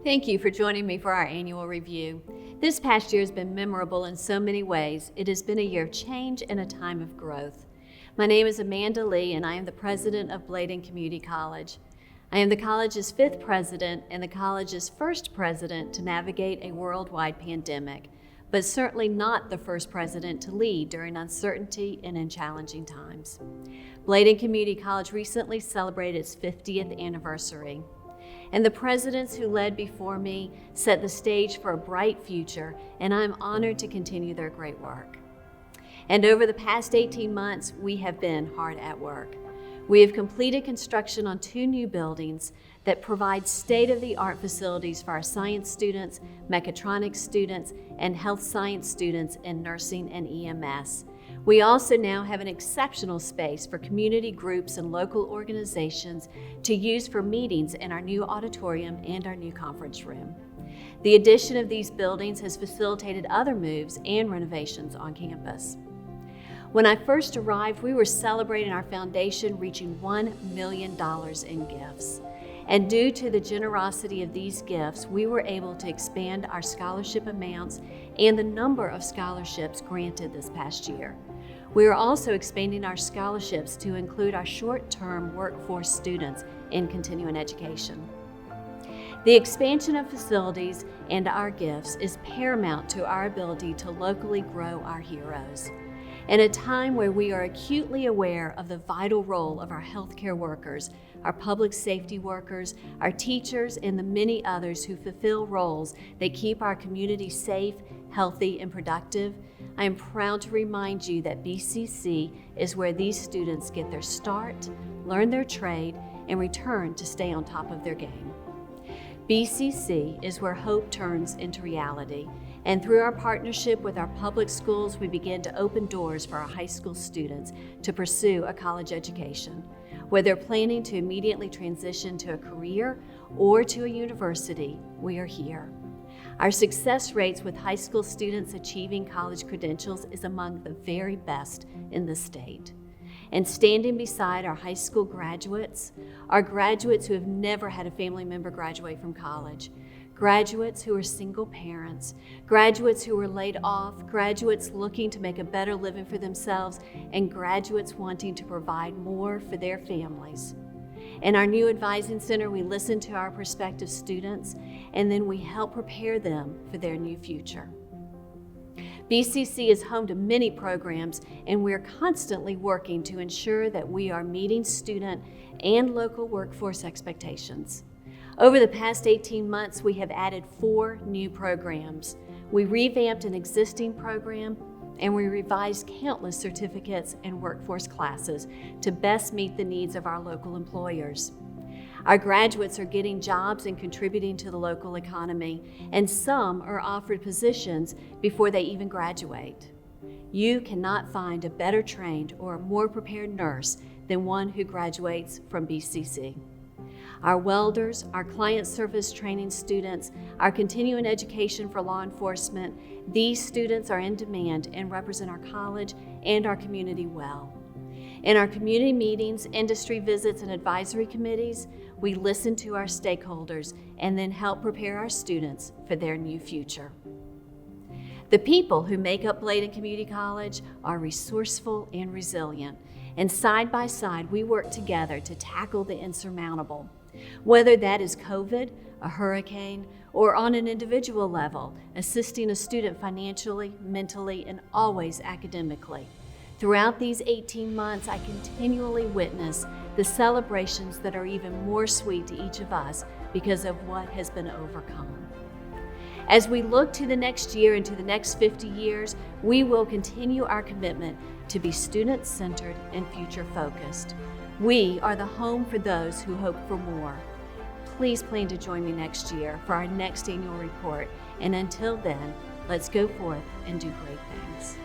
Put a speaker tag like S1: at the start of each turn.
S1: Thank you for joining me for our annual review. This past year has been memorable in so many ways. It has been a year of change and a time of growth. My name is Amanda Lee, and I am the president of Bladen Community College. I am the college's 5th president and the college's first president to navigate a worldwide pandemic, but certainly not the first president to lead during uncertainty and in challenging times. Bladen Community College recently celebrated its 50th anniversary. And the presidents who led before me set the stage for a bright future, and I'm honored to continue their great work. And over the past 18 months, we have been hard at work. We have completed construction on 2 new buildings that provide state-of-the-art facilities for our science students, mechatronics students, and health science students in nursing and EMS. We also now have an exceptional space for community groups and local organizations to use for meetings in our new auditorium and our new conference room. The addition of these buildings has facilitated other moves and renovations on campus. When I first arrived, we were celebrating our foundation reaching $1 million in gifts. And due to the generosity of these gifts, we were able to expand our scholarship amounts and the number of scholarships granted this past year. We are also expanding our scholarships to include our short-term workforce students in continuing education. The expansion of facilities and our gifts is paramount to our ability to locally grow our heroes. In a time where we are acutely aware of the vital role of our healthcare workers, our public safety workers, our teachers, and the many others who fulfill roles that keep our community safe, healthy, and productive, I am proud to remind you that BCC is where these students get their start, learn their trade, and return to stay on top of their game. BCC is where hope turns into reality, and through our partnership with our public schools, we begin to open doors for our high school students to pursue a college education. Whether planning to immediately transition to a career or to a university, we are here. Our success rates with high school students achieving college credentials is among the very best in the state. And standing beside our high school graduates are graduates who have never had a family member graduate from college, graduates who are single parents, graduates who were laid off, graduates looking to make a better living for themselves, and graduates wanting to provide more for their families. In our new advising center, we listen to our prospective students, and then we help prepare them for their new future. BCC is home to many programs, and we're constantly working to ensure that we are meeting student and local workforce expectations. Over the past 18 months, we have added 4 new programs. We revamped an existing program, and we revised countless certificates and workforce classes to best meet the needs of our local employers. Our graduates are getting jobs and contributing to the local economy, and some are offered positions before they even graduate. You cannot find a better trained or a more prepared nurse than one who graduates from BCC. Our welders, our client service training students, our continuing education for law enforcement, these students are in demand and represent our college and our community well. In our community meetings, industry visits, and advisory committees, we listen to our stakeholders and then help prepare our students for their new future. The people who make up Bladen Community College are resourceful and resilient, and side by side, we work together to tackle the insurmountable. Whether that is COVID, a hurricane, or on an individual level, assisting a student financially, mentally, and always academically. Throughout these 18 months, I continually witness the celebrations that are even more sweet to each of us because of what has been overcome. As we look to the next year and to the next 50 years, we will continue our commitment to be student-centered and future-focused. We are the home for those who hope for more. Please plan to join me next year for our next annual report, and until then, let's go forth and do great things.